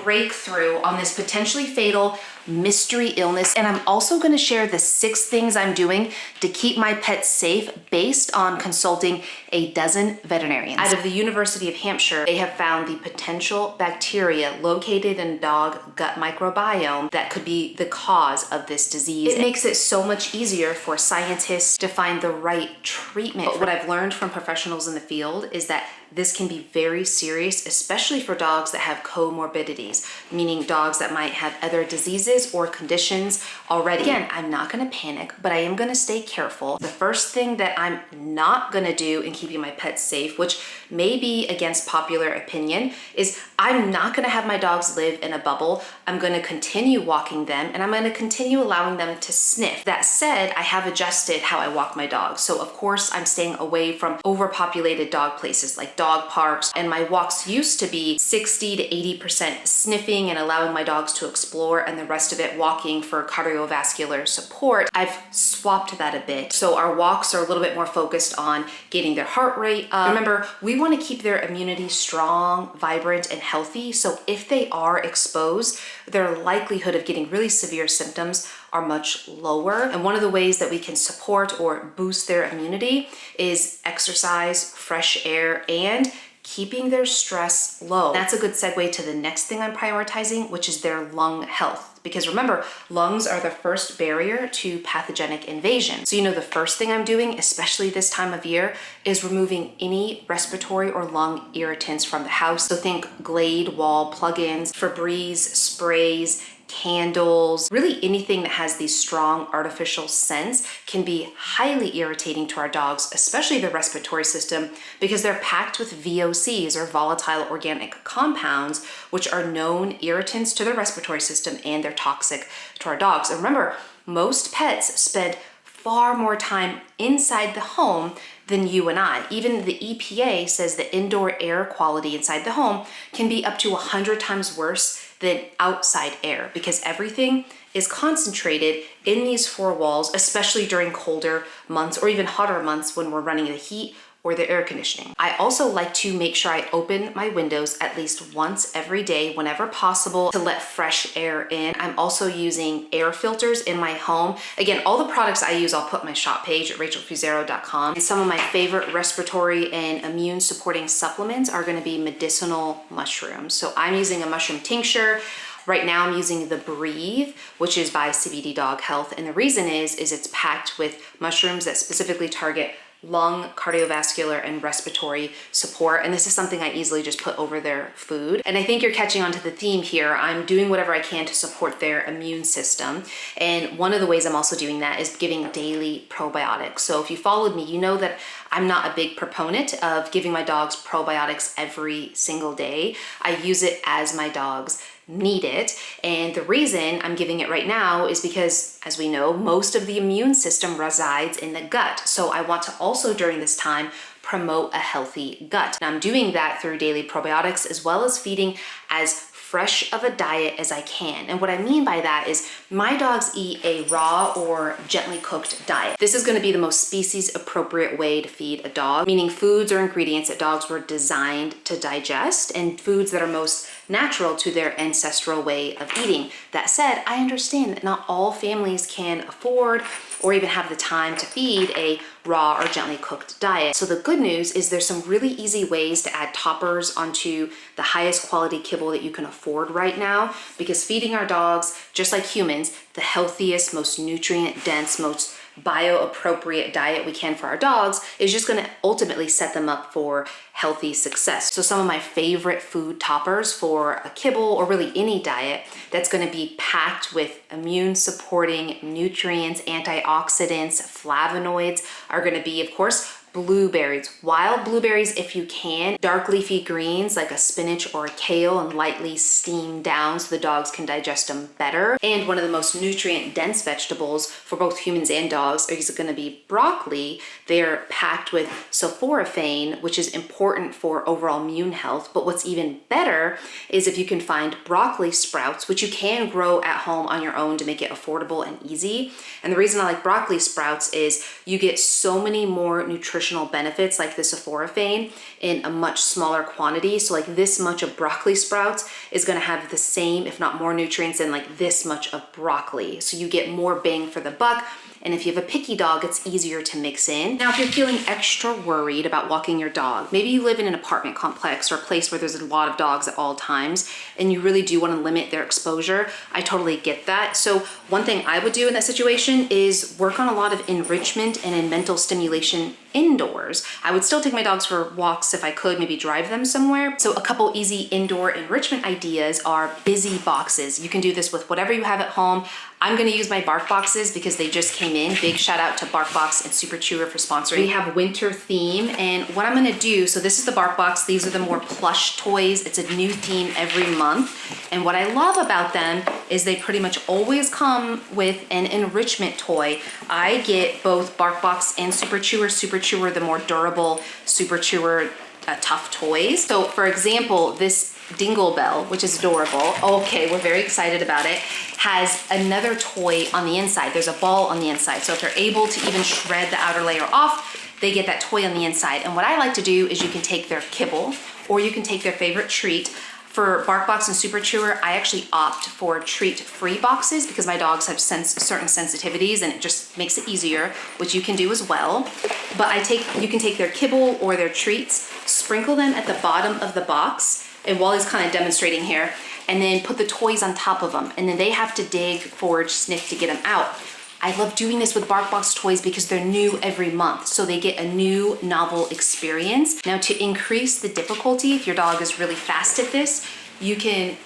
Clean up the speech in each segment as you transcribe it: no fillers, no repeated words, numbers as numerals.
breakthrough on this potentially fatal mystery illness. And I'm also going to share the 6 things I'm doing to keep my pets safe based on consulting a dozen veterinarians. Out of the University of Hampshire, they have found the potential bacteria located in dog gut microbiome that could be the cause of this disease. It makes it so much easier for scientists to find the right treatment. But what I've learned from professionals in the field is that this can be very serious, especially for dogs that have comorbidities, meaning dogs that might have other diseases or conditions already. Again, I'm not gonna panic, but I am gonna stay careful. The first thing that I'm not gonna do in keeping my pets safe, which may be against popular opinion, is I'm not gonna have my dogs live in a bubble. I'm gonna continue walking them and I'm gonna continue allowing them to sniff. That said, I have adjusted how I walk my dogs. So of course, I'm staying away from overpopulated dog places like dog parks, and my walks used to be 60 to 80% sniffing and allowing my dogs to explore and the rest of it walking for cardiovascular support. I've swapped that a bit. So our walks are a little bit more focused on getting their heart rate up. Remember, we want to keep their immunity strong, vibrant, and healthy. So if they are exposed, their likelihood of getting really severe symptoms are much lower. And one of the ways that we can support or boost their immunity is exercise, fresh air, and keeping their stress low. That's a good segue to the next thing I'm prioritizing, which is their lung health. Because remember, lungs are the first barrier to pathogenic invasion. So the first thing I'm doing, especially this time of year, is removing any respiratory or lung irritants from the house. So think Glade wall plugins, Febreze sprays, candles, really anything that has these strong artificial scents can be highly irritating to our dogs, especially the respiratory system, because they're packed with VOCs or volatile organic compounds, which are known irritants to the respiratory system and they're toxic to our dogs. And remember, most pets spend far more time inside the home than you and I. Even the EPA says that indoor air quality inside the home can be up to 100 times worse than outside air, because everything is concentrated in these 4 walls, especially during colder months or even hotter months when we're running the heat or the air conditioning. I also like to make sure I open my windows at least once every day whenever possible to let fresh air in. I'm also using air filters in my home. Again, all the products I use, I'll put on my shop page at RachelFusaro.com. And some of my favorite respiratory and immune supporting supplements are gonna be medicinal mushrooms. So I'm using a mushroom tincture. Right now I'm using the Breathe, which is by CBD Dog Health. And the reason is it's packed with mushrooms that specifically target lung, cardiovascular, and respiratory support. And this is something I easily just put over their food. And I think you're catching on to the theme here. I'm doing whatever I can to support their immune system. And one of the ways I'm also doing that is giving daily probiotics. So if you followed me, you know that I'm not a big proponent of giving my dogs probiotics every single day. I use it as my dogs need it. And the reason I'm giving it right now is because, as we know, most of the immune system resides in the gut. So I want to also during this time promote a healthy gut. And I'm doing that through daily probiotics as well as feeding as fresh of a diet as I can. And what I mean by that is my dogs eat a raw or gently cooked diet. This is gonna be the most species appropriate way to feed a dog, meaning foods or ingredients that dogs were designed to digest and foods that are most natural to their ancestral way of eating. That said, I understand that not all families can afford or even have the time to feed a raw or gently cooked diet. So the good news is there's some really easy ways to add toppers onto the highest quality kibble that you can afford right now, because feeding our dogs, just like humans, the healthiest, most nutrient dense, most bio-appropriate diet we can for our dogs is just going to ultimately set them up for healthy success. So some of my favorite food toppers for a kibble or really any diet that's going to be packed with immune supporting nutrients, antioxidants, flavonoids are going to be, of course, blueberries, wild blueberries if you can, dark leafy greens like a spinach or a kale and lightly steamed down so the dogs can digest them better. And one of the most nutrient dense vegetables for both humans and dogs is going to be broccoli. They're packed with sulforaphane, which is important for overall immune health. But what's even better is if you can find broccoli sprouts, which you can grow at home on your own to make it affordable and easy. And the reason I like broccoli sprouts is you get so many more nutritional nutritional benefits like the sulforaphane in a much smaller quantity. So like this much of broccoli sprouts is gonna have the same, if not more nutrients than like this much of broccoli. So you get more bang for the buck. And if you have a picky dog, it's easier to mix in. Now, if you're feeling extra worried about walking your dog, maybe you live in an apartment complex or a place where there's a lot of dogs at all times, and you really do want to limit their exposure, I totally get that. So one thing I would do in that situation is work on a lot of enrichment and in mental stimulation indoors. I would still take my dogs for walks if I could, maybe drive them somewhere. So a couple easy indoor enrichment ideas are busy boxes. You can do this with whatever you have at home. I'm gonna use my Bark boxes because they just came in. Big shout out to Bark Box and Super Chewer for sponsoring. We have winter theme, and what I'm gonna do, so this is the Bark Box. These are the more plush toys. It's a new theme every month. And what I love about them is they pretty much always come with an enrichment toy. I get both Bark Box and Super Chewer, the more durable Super Chewer tough toys. So for example, this Dingle Bell, which is adorable. Okay, we're very excited about it. Has another toy on the inside. There's a ball on the inside. So if they're able to even shred the outer layer off, they get that toy on the inside. And what I like to do is you can take their kibble or you can take their favorite treat. For Bark Box and Super Chewer, I actually opt for treat-free boxes because my dogs have certain sensitivities and it just makes it easier, which you can do as well. But you can take their kibble or their treats, sprinkle them at the bottom of the box, and Wally's kind of demonstrating here, and then put the toys on top of them. And then they have to dig, forage, sniff to get them out. I love doing this with Bark Box toys because they're new every month. So they get a new novel experience. Now to increase the difficulty, if your dog is really fast at this, you can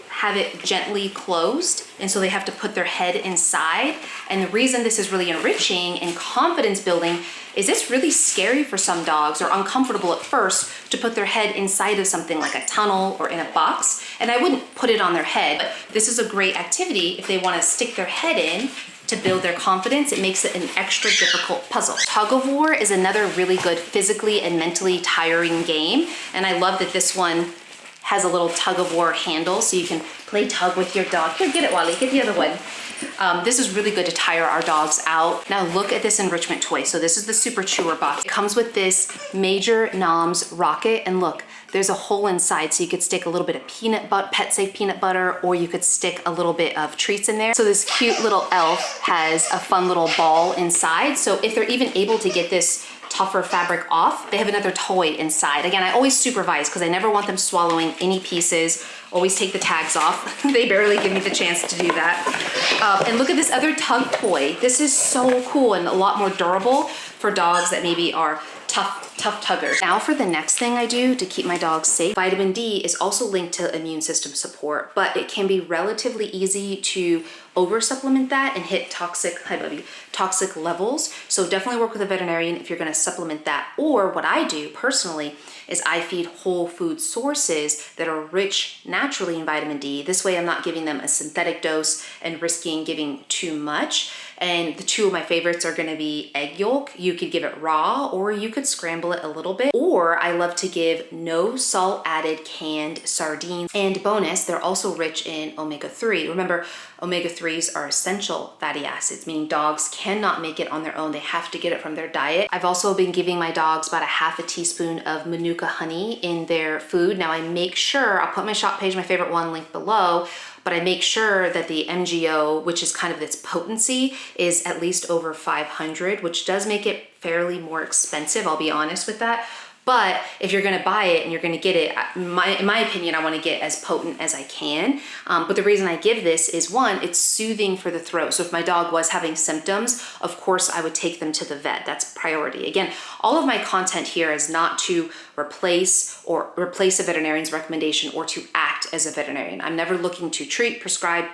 have it gently closed. And so they have to put their head inside. And the reason this is really enriching and confidence building is it's really scary for some dogs or uncomfortable at first to put their head inside of something like a tunnel or in a box. And I wouldn't put it on their head, but this is a great activity if they want to stick their head in to build their confidence. It makes it an extra difficult puzzle. Tug of War is another really good physically and mentally tiring game. And I love that this one has a little tug of war handle so you can play tug with your dog. Here, get it, Wally, get the other one. This is really good to tire our dogs out. Now look at this enrichment toy. So this is the Super Chewer box. It comes with this Major Noms rocket, and look, there's a hole inside so you could stick a little bit of pet safe peanut butter, or you could stick a little bit of treats in there. So this cute little elf has a fun little ball inside. So if they're even able to get this tougher fabric off, they have another toy inside. Again, I always supervise because I never want them swallowing any pieces. Always take the tags off. They barely give me the chance to do that. And look at this other tug toy. This is so cool and a lot more durable for dogs that maybe are tough tuggers. Now for the next thing I do to keep my dogs safe. Vitamin D is also linked to immune system support, but it can be relatively easy to over supplement that and hit toxic levels. So definitely work with a veterinarian if you're gonna supplement that. Or what I do personally is I feed whole food sources that are rich naturally in vitamin D. This way I'm not giving them a synthetic dose and risking giving too much. And the two of my favorites are gonna be egg yolk. You could give it raw or you could scramble it a little bit. Or I love to give no salt added canned sardines. And bonus, they're also rich in omega-3. Remember, omega-3s are essential fatty acids, meaning dogs cannot make it on their own. They have to get it from their diet. I've also been giving my dogs about a half a teaspoon of Manuka honey in their food. Now I make sure, I'll put my shop page, my favorite one, linked below, but I make sure that the MGO, which is kind of its potency, is at least over 500, which does make it fairly more expensive, I'll be honest with that. But if you're gonna buy it and you're gonna get it, in my opinion, I wanna get as potent as I can. But the reason I give this is, one, it's soothing for the throat. So if my dog was having symptoms, of course I would take them to the vet. That's priority. Again, all of my content here is not to replace a veterinarian's recommendation or to act as a veterinarian. I'm never looking to treat, prescribe,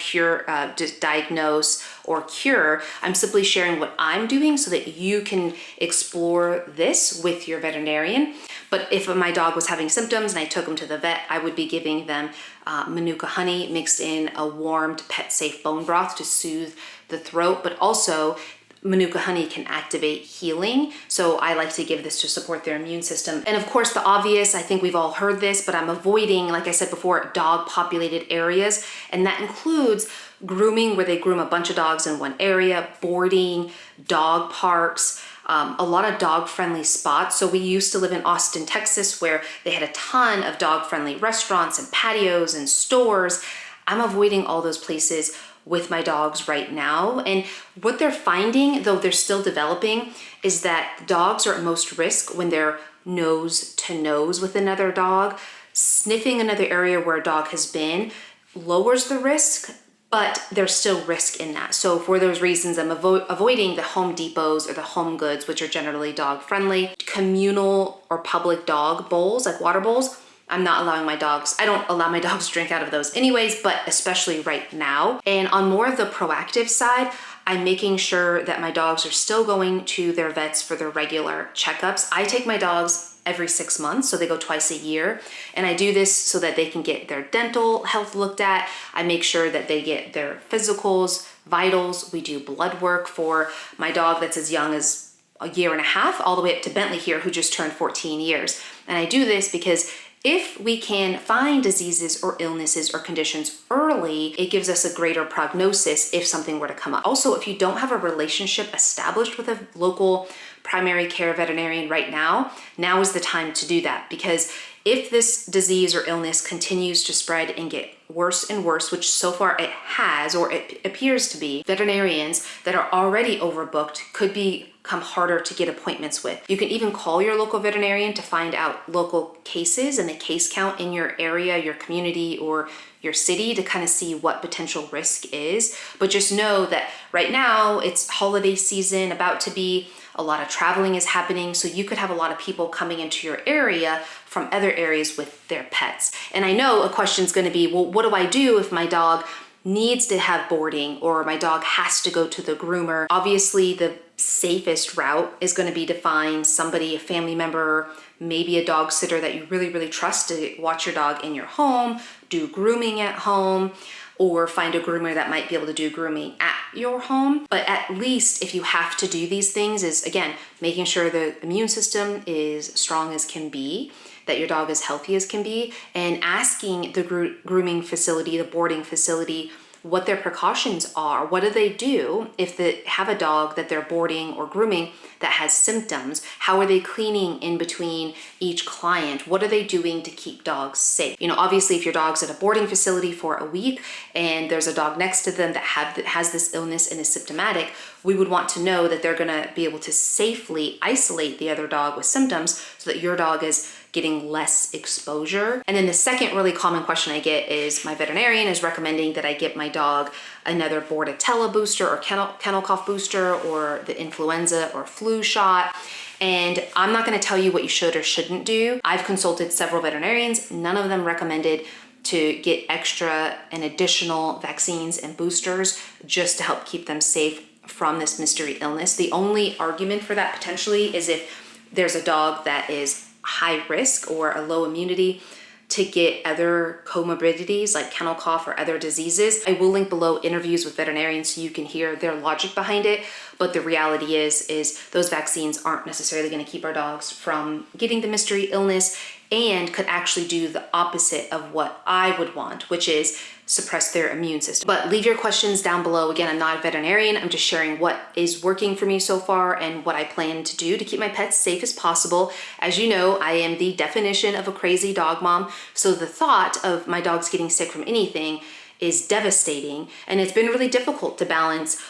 diagnose, or cure. I'm simply sharing what I'm doing so that you can explore this with your veterinarian. But if my dog was having symptoms and I took them to the vet, I would be giving them Manuka honey mixed in a warmed pet safe bone broth to soothe the throat, but also Manuka honey can activate healing. So I like to give this to support their immune system. And of course, the obvious, I think we've all heard this, but I'm avoiding, like I said before, dog populated areas. And that includes grooming, where they groom a bunch of dogs in one area, boarding, dog parks. a lot of dog-friendly spots. So we used to live in Austin, Texas, where they had a ton of dog-friendly restaurants and patios and stores. I'm avoiding all those places with my dogs right now. And what they're finding, though they're still developing, is that dogs are at most risk when they're nose to nose with another dog. Sniffing another area where a dog has been lowers the risk, but there's still risk in that. So for those reasons, I'm avoiding the Home Depots or the Home Goods, which are generally dog friendly. Communal or public dog bowls, like water bowls, I'm not allowing my dogs, I don't allow my dogs to drink out of those anyways, but especially right now. And on more of the proactive side, I'm making sure that my dogs are still going to their vets for their regular checkups. I take my dogs every 6 months, so they go twice a year. And I do this so that they can get their dental health looked at. I make sure that they get their physicals, vitals. We do blood work for my dog that's as young as a year and a half, all the way up to Bentley here, who just turned 14 years. And I do this because if we can find diseases or illnesses or conditions early, it gives us a greater prognosis if something were to come up. Also, if you don't have a relationship established with a local primary care veterinarian right now, now is the time to do that. Because if this disease or illness continues to spread and get worse and worse, which so far it has, or it appears to be, veterinarians that are already overbooked could become harder to get appointments with. You can even call your local veterinarian to find out local cases and the case count in your area, your community, or your city to kind of see what potential risk is. But just know that right now it's holiday season, about to be, a lot of traveling is happening, so you could have a lot of people coming into your area from other areas with their pets. And I know a question is going to be, well, what do I do if my dog needs to have boarding or my dog has to go to the groomer? Obviously, the safest route is going to be to find somebody, a family member, maybe a dog sitter that you really, really trust to watch your dog in your home, do grooming at home, or find a groomer that might be able to do grooming at your home. But at least if you have to do these things, is again, making sure the immune system is strong as can be, that your dog is healthy as can be, and asking the grooming facility, the boarding facility, what their precautions are. What do they do if they have a dog that they're boarding or grooming that has symptoms? How are they cleaning in between each client? What are they doing to keep dogs safe? You know, obviously if your dog's at a boarding facility for a week and there's a dog next to them that has this illness and is symptomatic, we would want to know that they're gonna be able to safely isolate the other dog with symptoms so that your dog is getting less exposure. And then the second really common question I get is my veterinarian is recommending that I get my dog another Bordetella booster or kennel cough booster or the influenza or flu shot. And I'm not gonna tell you what you should or shouldn't do. I've consulted several veterinarians, none of them recommended to get extra and additional vaccines and boosters just to help keep them safe from this mystery illness. The only argument for that potentially is if there's a dog that is high risk or a low immunity to get other comorbidities like kennel cough or other diseases. I will link below interviews with veterinarians so you can hear their logic behind it. But the reality is those vaccines aren't necessarily going to keep our dogs from getting the mystery illness and could actually do the opposite of what I would want, which is suppress their immune system. But leave your questions down below. Again, I'm not a veterinarian. I'm just sharing what is working for me so far and what I plan to do to keep my pets safe as possible. As you know, I am the definition of a crazy dog mom. So the thought of my dogs getting sick from anything is devastating. And it's been really difficult to balance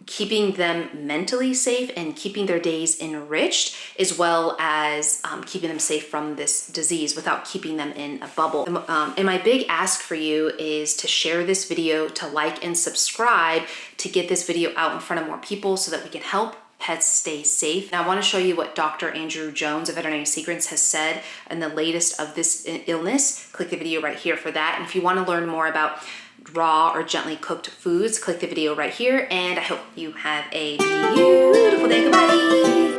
keeping them mentally safe and keeping their days enriched, as well as keeping them safe from this disease without keeping them in a bubble. And my big ask for you is to share this video, to like and subscribe, to get this video out in front of more people so that we can help pets stay safe. Now I want to show you what Dr. Andrew Jones of Veterinary Secrets has said in the latest of this illness. Click the video right here for that. And if you want to learn more about raw or gently cooked foods, click the video right here. And I hope you have a beautiful day. Goodbye.